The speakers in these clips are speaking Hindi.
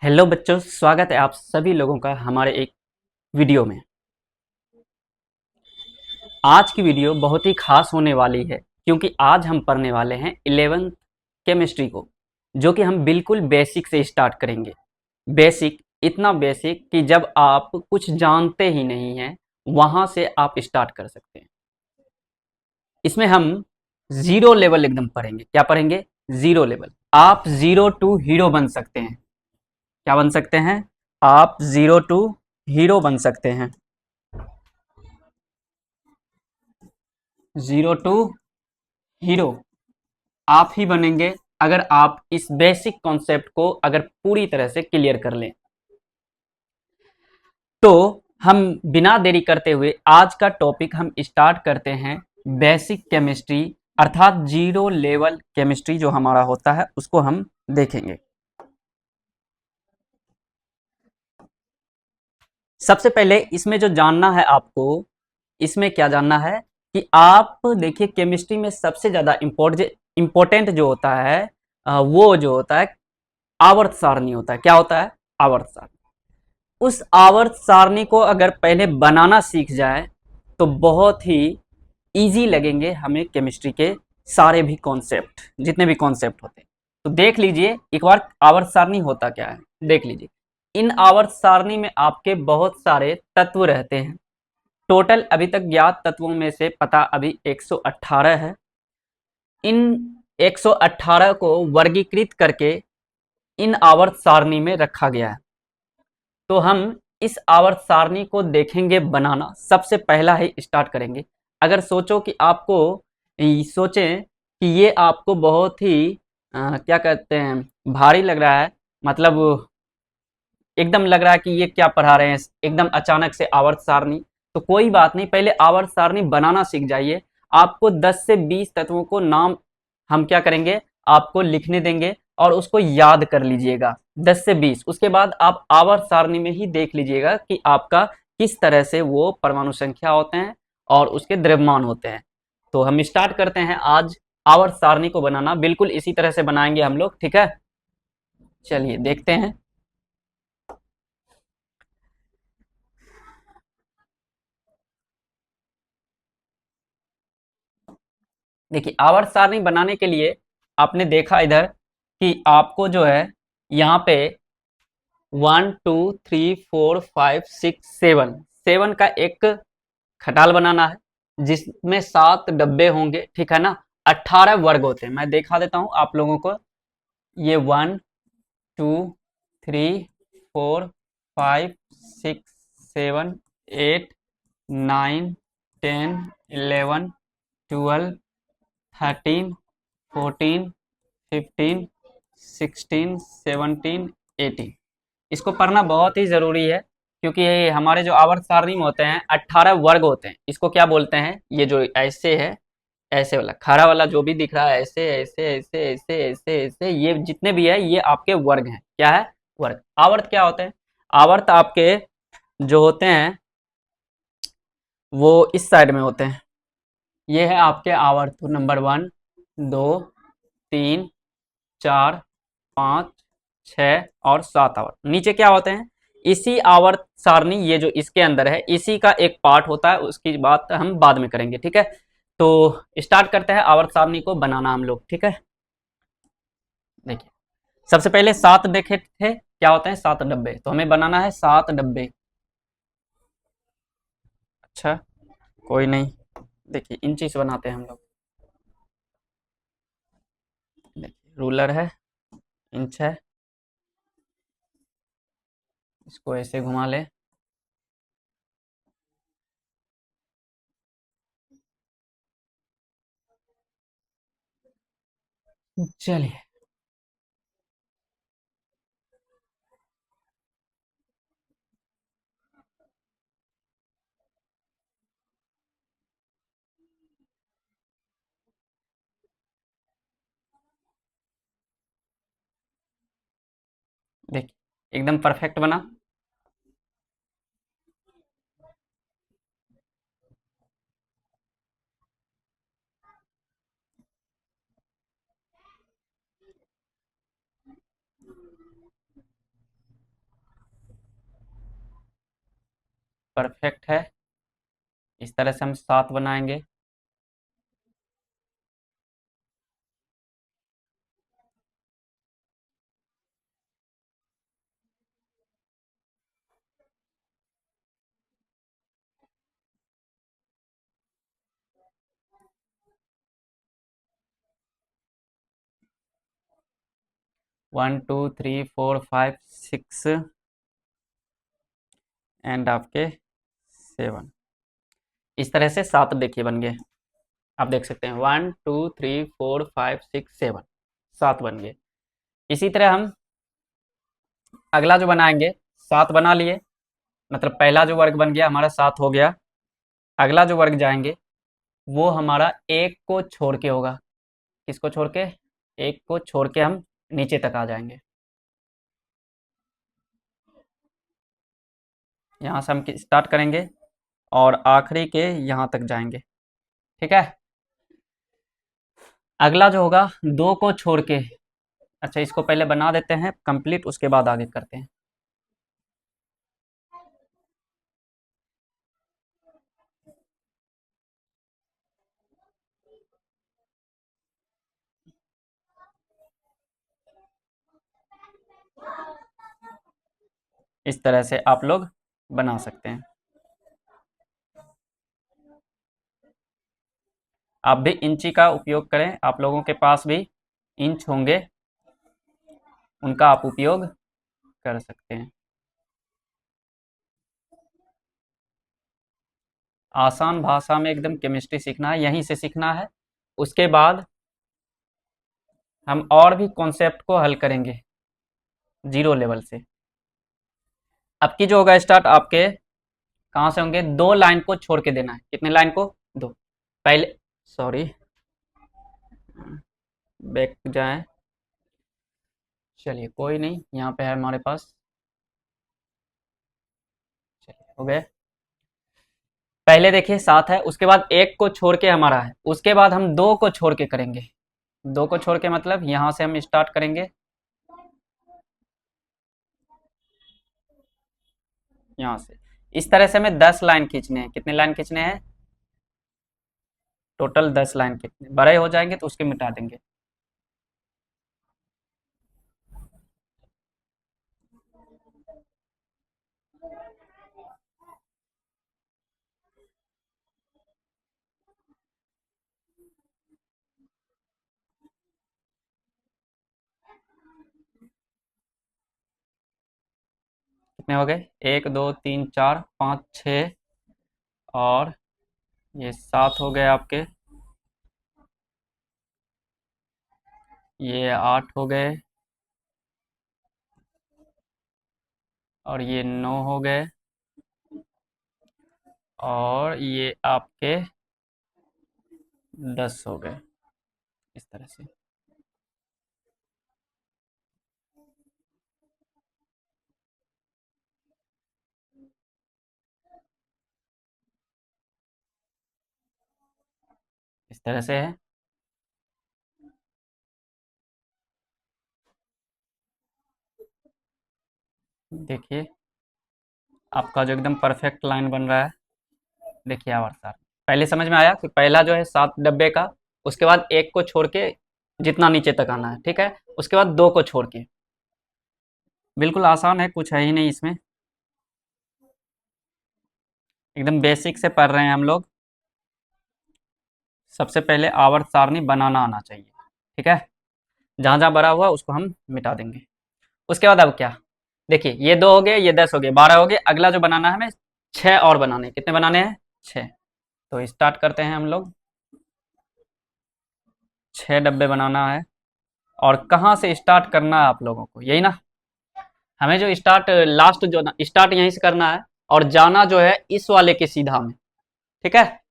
हेलो बच्चों, स्वागत है आप सभी लोगों का हमारे एक वीडियो में। आज की वीडियो बहुत ही खास होने वाली है क्योंकि आज हम पढ़ने वाले हैं 11th केमिस्ट्री को, जो कि हम बिल्कुल बेसिक से स्टार्ट करेंगे। बेसिक, इतना बेसिक कि जब आप कुछ जानते ही नहीं हैं वहां से आप स्टार्ट कर सकते हैं। इसमें हम जीरो लेवल एकदम पढ़ेंगे। क्या पढ़ेंगे? Zero level. आप जीरो टू हीरो बन सकते हैं। क्या बन सकते हैं? आप जीरो टू हीरो बन सकते हैं। जीरो टू हीरो आप ही बनेंगे अगर आप इस बेसिक कॉन्सेप्ट को अगर पूरी तरह से क्लियर कर लें। तो हम बिना देरी करते हुए आज का टॉपिक हम स्टार्ट करते हैं। बेसिक केमिस्ट्री अर्थात जीरो लेवल केमिस्ट्री जो हमारा होता है उसको हम देखेंगे। सबसे पहले इसमें जो जानना है आपको, इसमें क्या जानना है कि आप देखिए केमिस्ट्री में सबसे ज्यादा इम्पोर्टेंट जो होता है वो जो होता है आवर्त सारणी होता है। क्या होता है? आवर्त सारणी। उस आवर्त सारणी को अगर पहले बनाना सीख जाए तो बहुत ही इजी लगेंगे हमें केमिस्ट्री के सारे भी कॉन्सेप्ट, जितने भी कॉन्सेप्ट होते हैं। तो देख लीजिए एक बार आवर्त सारणी होता क्या है। देख लीजिए, इन आवर्त सारणी में आपके बहुत सारे तत्व रहते हैं। टोटल अभी तक ज्ञात तत्वों में से पता अभी 118 है। इन 118 को वर्गीकृत करके इन आवर्त सारणी में रखा गया है। तो हम इस आवर्त सारणी को देखेंगे बनाना। सबसे पहला ही स्टार्ट करेंगे। अगर सोचो कि आपको सोचें कि ये आपको बहुत ही क्या कहते हैं भारी लग रहा है, मतलब एकदम लग रहा है कि ये क्या पढ़ा रहे हैं एकदम अचानक से आवर्त सारणी। तो कोई बात नहीं, पहले आवर्त सारणी बनाना सीख जाइए। आपको 10 से 20 तत्वों को नाम हम क्या करेंगे, आपको लिखने देंगे और उसको याद कर लीजिएगा 10 से 20। उसके बाद आप आवर्त सारणी में ही देख लीजिएगा कि आपका किस तरह से वो परमाणु संख्या होते हैं और उसके द्रव्यमान होते हैं। तो हम स्टार्ट करते हैं आज आवर्त सारणी को बनाना। बिल्कुल इसी तरह से बनाएंगे हम लोग, ठीक है? चलिए देखते हैं। देखिए आवर्त सारणी बनाने के लिए आपने देखा इधर कि आपको जो है यहाँ पे 1 2 3 4 5 6 7 7 का एक खटाल बनाना है जिसमें 7 डब्बे होंगे, ठीक है ना? 18 वर्ग होते हैं। मैं दिखा देता हूँ आप लोगों को। ये 1 2 3 4 5 6 7 8 9 10 11 12 13 14 15 16 17 18। इसको पढ़ना बहुत ही जरूरी है क्योंकि ये हमारे जो आवर्त सारणी में होते हैं 18 वर्ग होते हैं। इसको क्या बोलते हैं? ये जो ऐसे है, ऐसे वाला खड़ा वाला जो भी दिख रहा है, ऐसे ऐसे ऐसे ऐसे ऐसे ऐसे, ये जितने भी है ये आपके वर्ग हैं। क्या है? वर्ग। आवर्त क्या होते हैं? आवर्त आपके जो होते हैं वो इस साइड में होते हैं। ये है आपके आवर्त नंबर 1 2 3 4 5 6 और 7 आवर्त। नीचे क्या होते हैं? इसी आवर्त सारणी, ये जो इसके अंदर है इसी का एक पार्ट होता है, उसकी बात हम बाद में करेंगे, ठीक है? तो स्टार्ट करते हैं आवर्त सारणी को बनाना हम लोग, ठीक है? देखिए सबसे पहले 7 देखे थे, क्या होते हैं? 7 डब्बे। तो हमें बनाना है 7 डब्बे। अच्छा, कोई नहीं। देखिए इंची से बनाते हैं हम लोग। देखिए रूलर है, इंच है, इसको ऐसे घुमा ले। चलिए देखिए एकदम परफेक्ट बना। परफेक्ट है। इस तरह से हम 7 बनाएंगे। One two three four five six and आपके 7। इस तरह से 7 देखिए बन गए। आप देख सकते हैं 1 2 3 4 5 6 7, 7 बन गए। इसी तरह हम अगला जो बनाएंगे, 7 बना लिए, मतलब पहला जो वर्ग बन गया हमारा 7 हो गया। अगला जो वर्ग जाएंगे वो हमारा 1 को छोड़ के होगा। किसको छोड़ के? 1 को छोड़ के हम नीचे तक आ जाएंगे। यहाँ से हम स्टार्ट करेंगे और आखिरी के यहाँ तक जाएंगे। ठीक है। अगला जो होगा 2 को छोड़ के, अच्छा इसको पहले बना देते हैं कंप्लीट, उसके बाद आगे करते हैं। इस तरह से आप लोग बना सकते हैं। आप भी इंची का उपयोग करें, आप लोगों के पास भी इंच होंगे, उनका आप उपयोग कर सकते हैं। आसान भाषा में एकदम केमिस्ट्री सीखना है, यहीं से सीखना है। उसके बाद हम और भी कॉन्सेप्ट को हल करेंगे जीरो लेवल से। अब की जो होगा स्टार्ट आपके कहाँ से होंगे? 2 लाइन को छोड़ के देना है। कितने लाइन को? 2। पहले सॉरी, बैक जाएं। चलिए कोई नहीं, यहाँ पे है हमारे पास। चलिए हो गए। पहले देखिए 7 है, उसके बाद 1 को छोड़ के हमारा है, उसके बाद हम 2 को छोड़ के करेंगे। 2 को छोड़ के मतलब यहाँ से हम स्टार्ट करेंगे, यहाँ से। इस तरह से हमें 10 लाइन खींचने हैं। कितने लाइन खींचने हैं? टोटल 10 लाइन खींचने। बड़े हो जाएंगे तो उसके मिटा देंगे। कितने हो गए? 1 2 3 4 5 6 और ये 7 हो गए आपके, ये 8 हो गए और ये 9 हो गए और ये आपके 10 हो गए। इस तरह से इस तरह से है। देखिए आपका जो एकदम परफेक्ट लाइन बन रहा है। देखिए आवर सर, पहले समझ में आया कि पहला जो है 7 डब्बे का, उसके बाद 1 को छोड़ के जितना नीचे तक आना है, ठीक है। उसके बाद 2 को छोड़ के। बिल्कुल आसान है, कुछ है ही नहीं इसमें, एकदम बेसिक से पढ़ रहे हैं हम लोग। सबसे पहले आवर्त सारणी बनाना आना चाहिए, ठीक है। जहाँ जहाँ भरा हुआ उसको हम मिटा देंगे। उसके बाद अब क्या? देखिए ये 2 हो गए, ये 10 हो गए, 12 हो गए। अगला जो बनाना है हमें 6 और बनाने हैं। कितने बनाने हैं? 6। तो स्टार्ट करते हैं हम लोग। 6 डब्बे बनाना है। और कहाँ से स्टार्ट करना है आप लोगों को, यही ना? हमें जो स्टार्ट लास्ट जो ना स्टार्ट यहीं से करना है और जाना जो है इस वाले के सीधा में, ठीक है।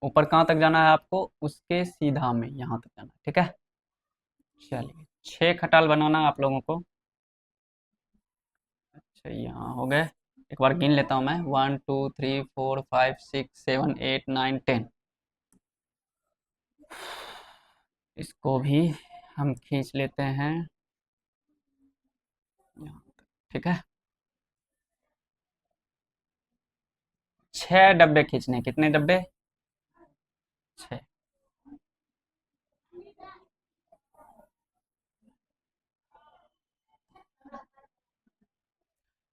ऊपर कहाँ तक जाना है आपको? उसके सीधा में यहाँ तक जाना है, ठीक है। चलिए 6 खटाल बनाना है आप लोगों को। अच्छा यहाँ हो गए। एक बार गिन लेता हूँ मैं, 1 2 3 4 5 6 7 8 9 10। इसको भी हम खींच लेते हैं यहाँ तक, ठीक है। 6 डब्बे खींचने, कितने डब्बे? 6।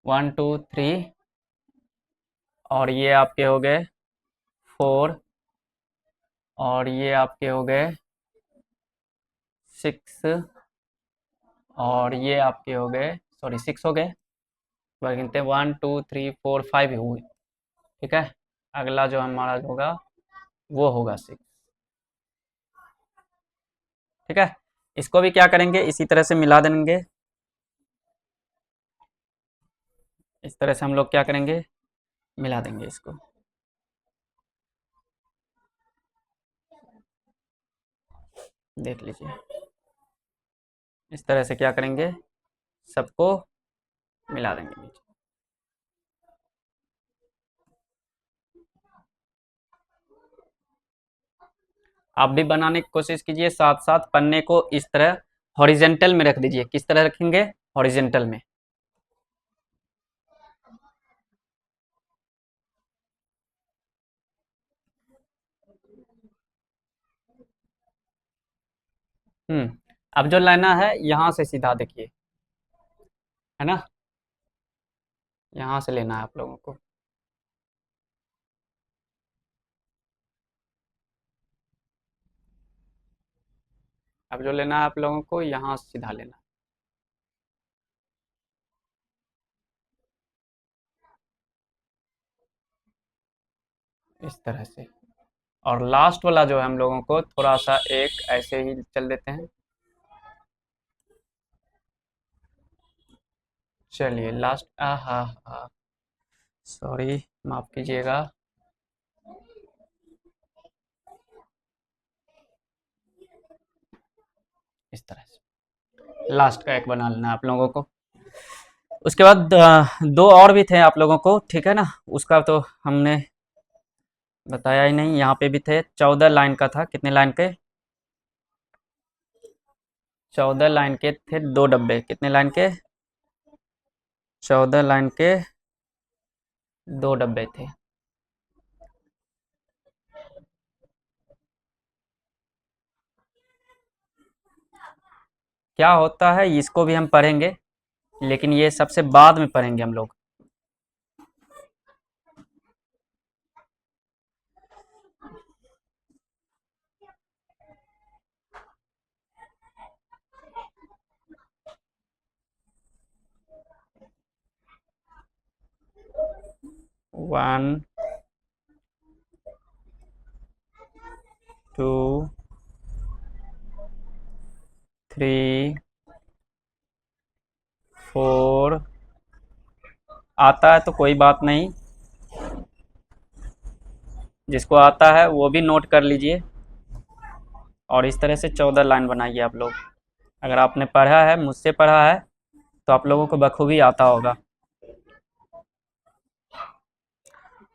1 2 3 और ये आपके हो गए 4 और ये आपके हो गए 6 और ये आपके हो गए, सॉरी 6 हो गए। बार गिनते हैं 1 2 3 4 5 हुए, ठीक है। अगला जो हमारा होगा वो होगा 6, ठीक है। इसको भी क्या करेंगे, इसी तरह से मिला देंगे। इस तरह से हम लोग क्या करेंगे, मिला देंगे इसको। देख लीजिए, इस तरह से क्या करेंगे, सबको मिला देंगे नीचे। आप भी बनाने की कोशिश कीजिए, साथ साथ पन्ने को इस तरह हॉरिजेंटल में रख दीजिए। किस तरह रखेंगे, हॉरिजेंटल में। अब जो लेना है यहाँ से सीधा देखिए, है ना, यहाँ से लेना है आप लोगों को। अब जो लेना है आप लोगों को यहाँ से सीधा लेना है। इस तरह से। और लास्ट वाला जो है हम लोगों को थोड़ा सा एक ऐसे ही चल देते हैं। चलिए लास्ट, हाँ हाँ, सॉरी, माफ कीजिएगा। इस तरह से लास्ट का एक बना लेना आप लोगों को। उसके बाद दो और भी थे आप लोगों को, ठीक है ना, उसका तो हमने बताया ही नहीं। यहाँ पे भी थे, 14 लाइन का था। कितने लाइन के? 14 लाइन के थे, 2 डब्बे। कितने लाइन के? 14 लाइन के 2 डब्बे थे। क्या होता है इसको भी हम पढ़ेंगे, लेकिन ये सबसे बाद में पढ़ेंगे हम लोग। One, two, three, four. आता है तो कोई बात नहीं, जिसको आता है वो भी नोट कर लीजिए। और इस तरह से 14 लाइन बनाइए आप लोग। अगर आपने पढ़ा है, मुझसे पढ़ा है, तो आप लोगों को बखूबी आता होगा।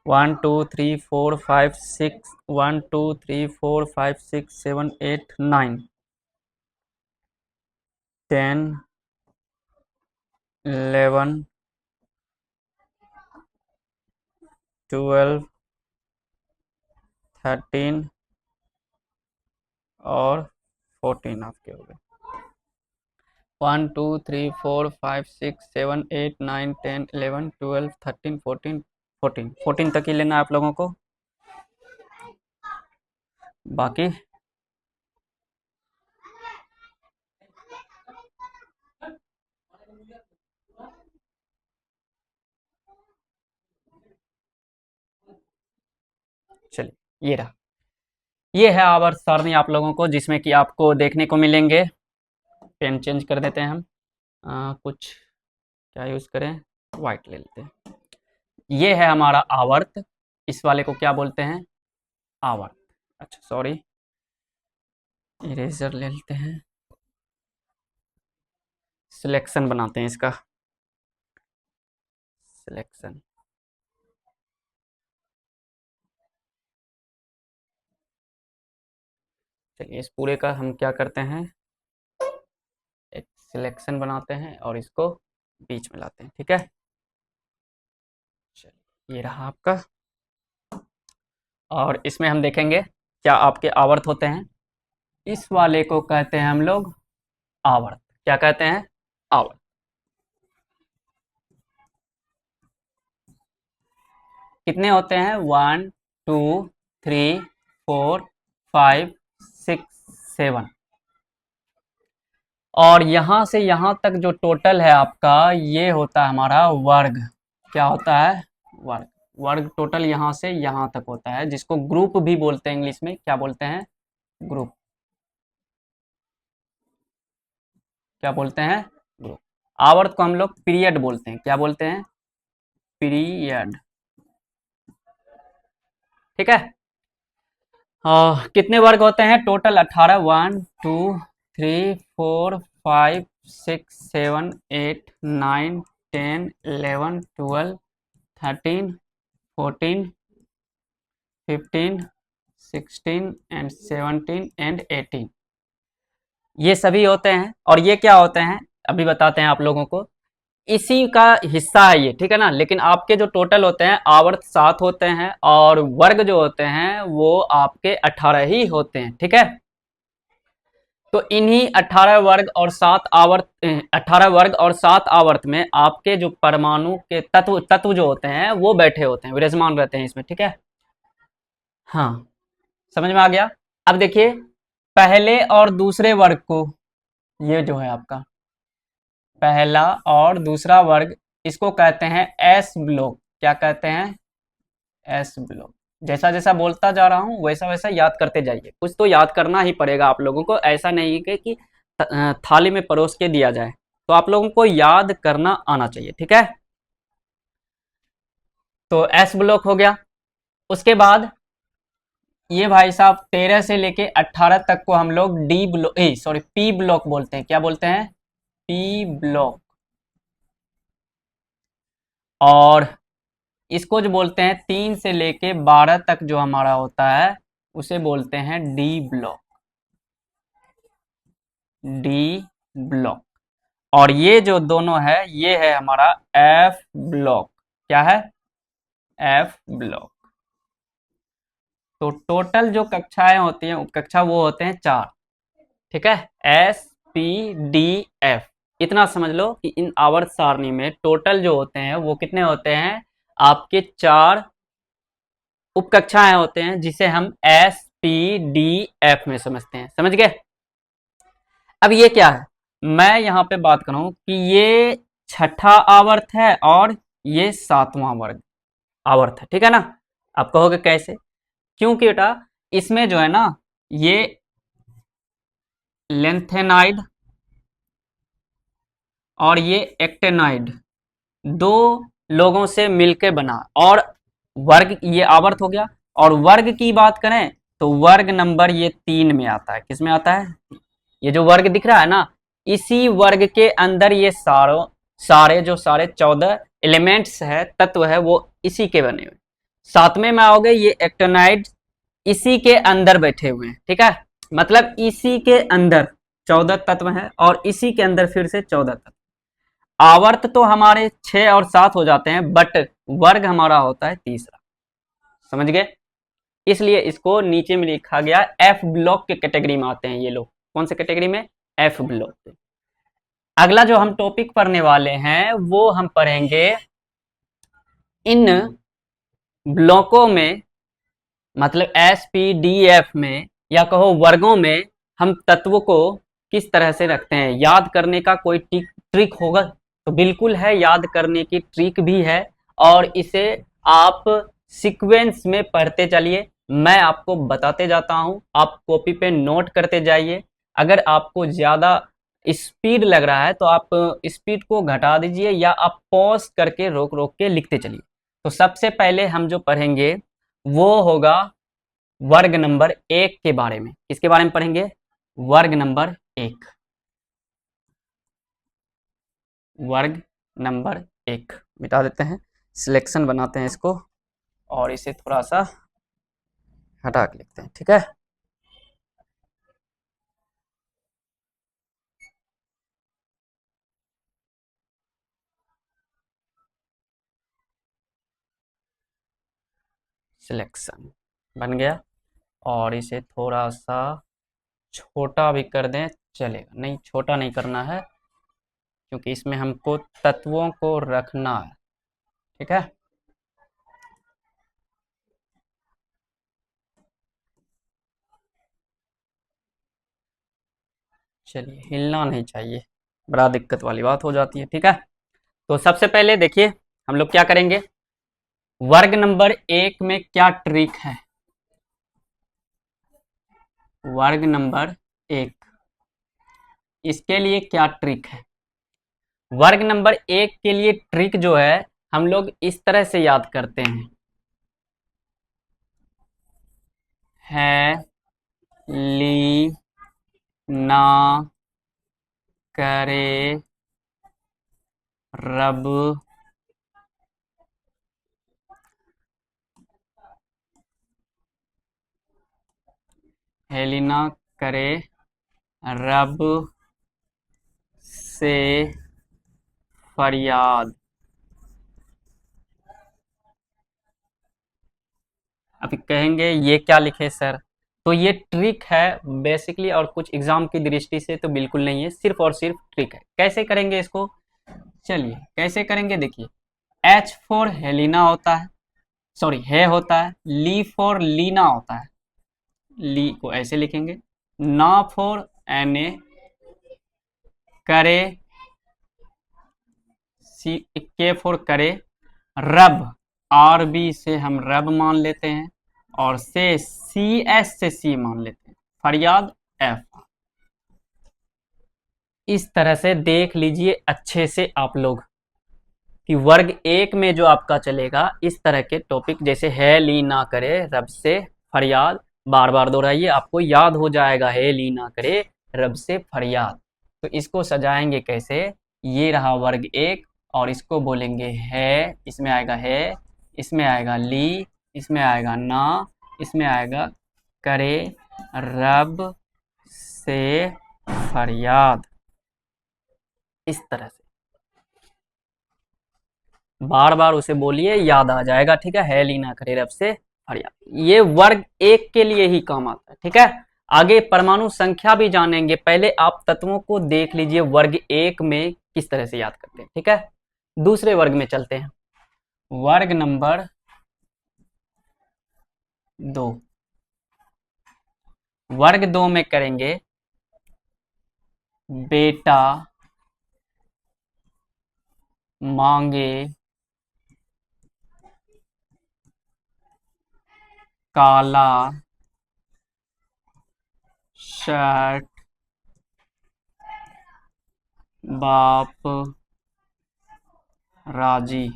1 2 3 4 5 6, 1 2 3 4 5 6 7 8 9 10 11 12 13 और 14 आपके हो गए। 1 2 3 4 5 6 7 8 9 10 11 12 13 14 14 तक ही लेना है आप लोगों को। बाकी चलिए, ये रहा, ये है आवर्त सारणी आप लोगों को, जिसमें कि आपको देखने को मिलेंगे। पेन चेंज कर देते हैं हम। कुछ क्या यूज़ करें, वाइट ले लेते हैं। ये है हमारा आवर्त, इस वाले को क्या बोलते हैं, आवर्त। अच्छा सॉरी, इरेजर ले लेते हैं, सिलेक्शन बनाते हैं इसका, सिलेक्शन। चलिए इस पूरे का हम क्या करते हैं, सिलेक्शन बनाते हैं और इसको बीच में लाते हैं, ठीक है। चलिए, ये रहा आपका। और इसमें हम देखेंगे क्या आपके आवर्त होते हैं। इस वाले को कहते हैं हम लोग आवर्त। क्या कहते हैं? आवर्त। कितने होते हैं? 1 2 3 4 5 6 7। और यहां से यहां तक जो टोटल है आपका, ये होता है हमारा वर्ग। क्या होता है? वर्ग। वर्ग टोटल यहां से यहां तक होता है, जिसको ग्रुप भी बोलते हैं इंग्लिश में। क्या बोलते हैं? ग्रुप। क्या बोलते हैं? ग्रुप। आवर्त को हम लोग पीरियड बोलते हैं। क्या बोलते हैं? पीरियड। ठीक है। कितने वर्ग होते हैं टोटल? 18। 1 2 3 4 5 6 7 8 9 10 11 12 13 14 15 16 and 17 and 18। ये सभी होते हैं। और ये क्या होते हैं अभी बताते हैं आप लोगों को। इसी का हिस्सा है ये, ठीक है ना। लेकिन आपके जो टोटल होते हैं आवर्त 7 होते हैं, और वर्ग जो होते हैं वो आपके 18 ही होते हैं, ठीक है। तो इन्हीं 18 वर्ग और 7 आवर्त 18 वर्ग और 7 आवर्त में आपके जो परमाणु के तत्व तत्व जो होते हैं वो बैठे होते हैं, विराजमान रहते हैं इसमें, ठीक है। हाँ, समझ में आ गया। अब देखिए, पहले और दूसरे वर्ग को, ये जो है आपका पहला और दूसरा वर्ग, इसको कहते हैं एस ब्लॉक। क्या कहते हैं? S block. जैसा जैसा बोलता जा रहा हूं वैसा वैसा याद करते जाइए। कुछ तो याद करना ही पड़ेगा आप लोगों को। ऐसा नहीं कि थाली में परोस के दिया जाए, तो आप लोगों को याद करना आना चाहिए, ठीक है। तो एस ब्लॉक हो गया। उसके बाद ये भाई साहब 13 से लेके 18 तक को हम लोग D block, sorry, P block बोलते हैं। क्या बोलते हैं? P block. और इसको जो बोलते हैं 3 से लेके 12 तक जो हमारा होता है उसे बोलते हैं डी ब्लॉक। D block. और ये जो दोनों है ये है हमारा एफ ब्लॉक। क्या है? F block. तो टोटल जो कक्षाएं होती हैं कक्षा वो होते हैं 4, ठीक है। S P D F. इतना समझ लो कि इन आवर्त सारणी में टोटल जो होते हैं वो कितने होते हैं? आपके 4 उपकक्षाएं होते हैं, जिसे हम एस पी डी एफ में समझते हैं। समझ गए? अब ये क्या है, मैं यहाँ पे बात करूं कि ये छठा आवर्त है और ये 7वां वर्ग आवर्त है, ठीक है ना। आप कहोगे कैसे? क्योंकि बेटा इसमें जो है ना, ये लेंथेनाइड और ये एक्टेनाइड दो लोगों से मिलकर बना। और वर्ग ये आवर्त हो गया। और वर्ग की बात करें तो वर्ग नंबर ये 3 में आता है। किस में आता है? ये जो वर्ग दिख रहा है ना, इसी वर्ग के अंदर ये सारे जो सारे 14 एलिमेंट्स है, तत्व है, वो इसी के बने हुए। 7वें में आओगे, ये एक्टेनाइड इसी के अंदर बैठे हुए हैं, ठीक है। मतलब इसी के अंदर 14 तत्व हैं और इसी के अंदर फिर से 14 तत्व। आवर्त तो हमारे 6 और 7 हो जाते हैं, बट वर्ग हमारा होता है तीसरा। समझ गए? इसलिए इसको नीचे में लिखा गया एफ ब्लॉक के कैटेगरी में आते हैं ये लोग। कौन से कैटेगरी में? F block. अगला जो हम टॉपिक पढ़ने वाले हैं वो हम पढ़ेंगे इन ब्लॉकों में, मतलब एस पी डी एफ में, या कहो वर्गों में, हम तत्वों को किस तरह से रखते हैं। याद करने का कोई ट्रिक होगा? तो बिल्कुल है, याद करने की ट्रिक भी है। और इसे आप सीक्वेंस में पढ़ते चलिए, मैं आपको बताते जाता हूं, आप कॉपी पे नोट करते जाइए। अगर आपको ज़्यादा स्पीड लग रहा है तो आप स्पीड को घटा दीजिए, या आप पॉज करके रोक रोक के लिखते चलिए। तो सबसे पहले हम जो पढ़ेंगे वो होगा वर्ग नंबर 1 के बारे में। किसके बारे में पढ़ेंगे? वर्ग नंबर 1। वर्ग नंबर 1 मिटा देते हैं, सिलेक्शन बनाते हैं इसको, और इसे थोड़ा सा हटा के लिखते हैं, ठीक है। सिलेक्शन बन गया। और इसे थोड़ा सा छोटा भी कर दें चलेगा, नहीं छोटा नहीं करना है क्योंकि इसमें हमको तत्वों को रखना है। ठीक है, चलिए हिलना नहीं चाहिए, बड़ा दिक्कत वाली बात हो जाती है। ठीक है, तो सबसे पहले देखिए हम लोग क्या करेंगे, वर्ग नंबर 1 में क्या ट्रिक है। वर्ग नंबर 1, इसके लिए क्या ट्रिक है। वर्ग नंबर 1 के लिए ट्रिक जो है हम लोग इस तरह से याद करते हैं, है ली ना करे रब हेलिना करे रब से फरियाद। अभी कहेंगे ये क्या लिखे सर, तो ये ट्रिक है बेसिकली, और कुछ एग्जाम की दृष्टि से तो बिल्कुल नहीं है, सिर्फ और सिर्फ ट्रिक है। कैसे करेंगे इसको, चलिए कैसे करेंगे देखिए, एच फॉर हेलिना होता है, सॉरी है होता है, ली फॉर लीना होता है, ली को ऐसे लिखेंगे, ना फॉर एन ए, करे सी, के फॉर करे, रब आर बी से हम रब मान लेते हैं, और से सी एस से सी मान लेते हैं, फरियाद एफ। इस तरह से देख लीजिए अच्छे से आप लोग कि वर्ग 1 में जो आपका चलेगा इस तरह के टॉपिक, जैसे है ली ना करे रब से फरियाद, बार बार दोहराइए आपको याद हो जाएगा, है ली ना करे रब से फरियाद। तो इसको सजाएंगे कैसे, ये रहा वर्ग 1, और इसको बोलेंगे है, इसमें आएगा है, इसमें आएगा ली, इसमें आएगा ना, इसमें आएगा करे रब से फरियाद। इस तरह से बार बार उसे बोलिए, याद आ जाएगा। ठीक है लीना करे रब से फरियाद, ये वर्ग 1 के लिए ही काम आता है। ठीक है, आगे परमाणु संख्या भी जानेंगे, पहले आप तत्वों को देख लीजिए वर्ग 1 में किस तरह से याद करते हैं। ठीक है, दूसरे वर्ग में चलते हैं, वर्ग नंबर 2। वर्ग 2 में करेंगे बेटा मांगे काला शर्ट बाप राजी।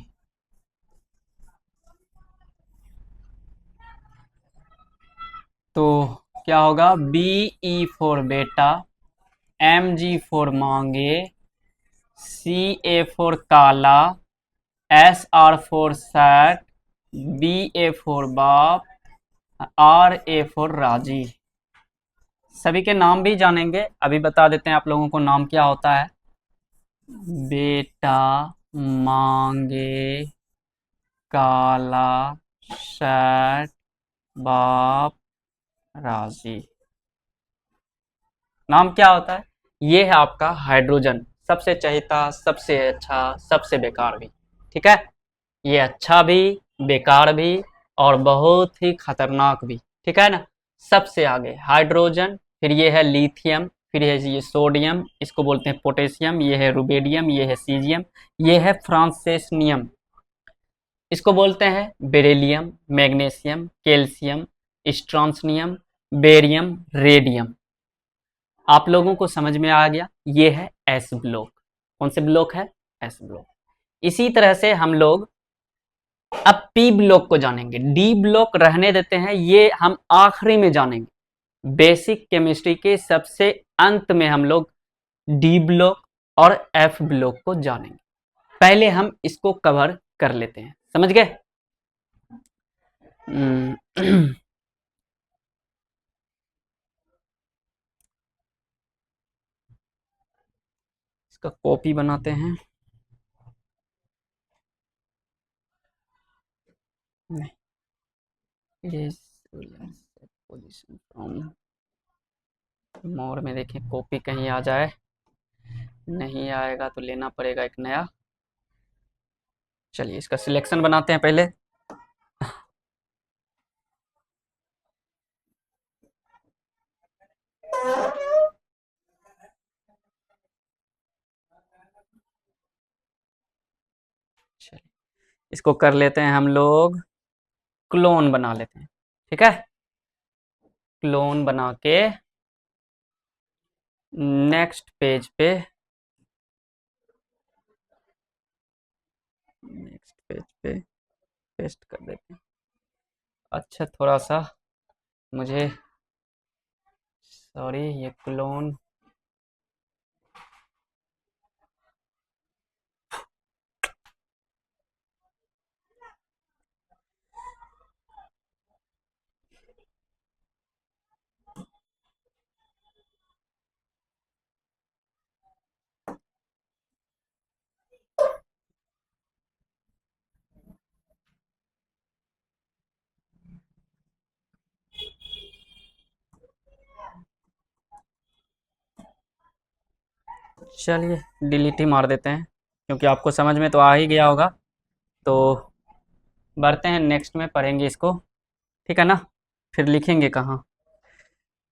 तो क्या होगा, बी ई फॉर बेटा, एम जी फॉर मांगे, सी ए फॉर काला, S R for shirt, B A for बाप, आर ए फॉर राजी। सभी के नाम भी जानेंगे, अभी बता देते हैं आप लोगों को नाम क्या होता है। बेटा मांगे काला शर्ट बाप राजी, नाम क्या होता है, ये है आपका हाइड्रोजन, सबसे चहेता, सबसे अच्छा, सबसे बेकार भी। ठीक है, ये अच्छा भी, बेकार भी, और बहुत ही खतरनाक भी। ठीक है ना, सबसे आगे हाइड्रोजन, फिर ये है लिथियम, फिर है ये सोडियम, इसको बोलते हैं पोटेशियम, ये है रुबेडियम, ये है सीजियम, ये है फ्रांसेसनियम, इसको बोलते हैं beryllium, magnesium, calcium, strontium, barium, radium. आप लोगों को समझ में आ गया, ये है एस ब्लॉक। कौन से ब्लॉक है, एस ब्लॉक। इसी तरह से हम लोग अब पी ब्लॉक को जानेंगे, डी ब्लॉक रहने देते हैं, ये हम आखिरी में जानेंगे, बेसिक केमिस्ट्री के सबसे अंत में हम लोग डी ब्लॉक और एफ ब्लॉक को जानेंगे। पहले हम इसको कवर कर लेते हैं, समझ गए। इसका कॉपी बनाते हैं, नहीं पोजीशन फ्रॉम मोर में देखिए कॉपी कहीं आ जाए, नहीं आएगा तो लेना पड़ेगा एक नया। चलिए इसका सिलेक्शन बनाते हैं पहले। चलिए इसको कर लेते हैं हम लोग, क्लोन बना लेते हैं, ठीक है। क्लोन बना के नेक्स्ट पेज पे, नेक्स्ट पेज पे पेस्ट कर देते हैं। अच्छा थोड़ा सा मुझे, सॉरी, ये क्लोन, चलिए डिलीट ही मार देते हैं क्योंकि आपको समझ में तो आ ही गया होगा। तो बढ़ते हैं नेक्स्ट में, पढ़ेंगे इसको, ठीक है ना, फिर लिखेंगे कहाँ।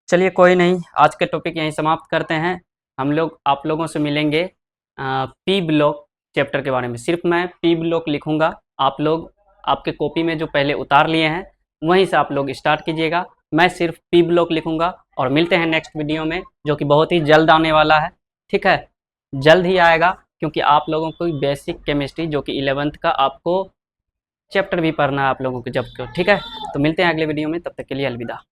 चलिए कोई नहीं, आज के टॉपिक यहीं समाप्त करते हैं। हम लोग आप लोगों से मिलेंगे पी ब्लॉक चैप्टर के बारे में। सिर्फ मैं पी ब्लॉक लिखूंगा, आप लोग आपके कॉपी में जो पहले उतार लिए हैं वहीं से आप लोग स्टार्ट कीजिएगा। मैं सिर्फ पी ब्लॉक लिखूंगा और मिलते हैं नेक्स्ट वीडियो में, जो कि बहुत ही जल्द आने वाला है, ठीक है। जल्द ही आएगा क्योंकि आप लोगों को बेसिक केमिस्ट्री जो कि 11th का आपको चैप्टर भी पढ़ना है आप लोगों को जब को, ठीक है। तो मिलते हैं अगले वीडियो में, तब तक के लिए अलविदा।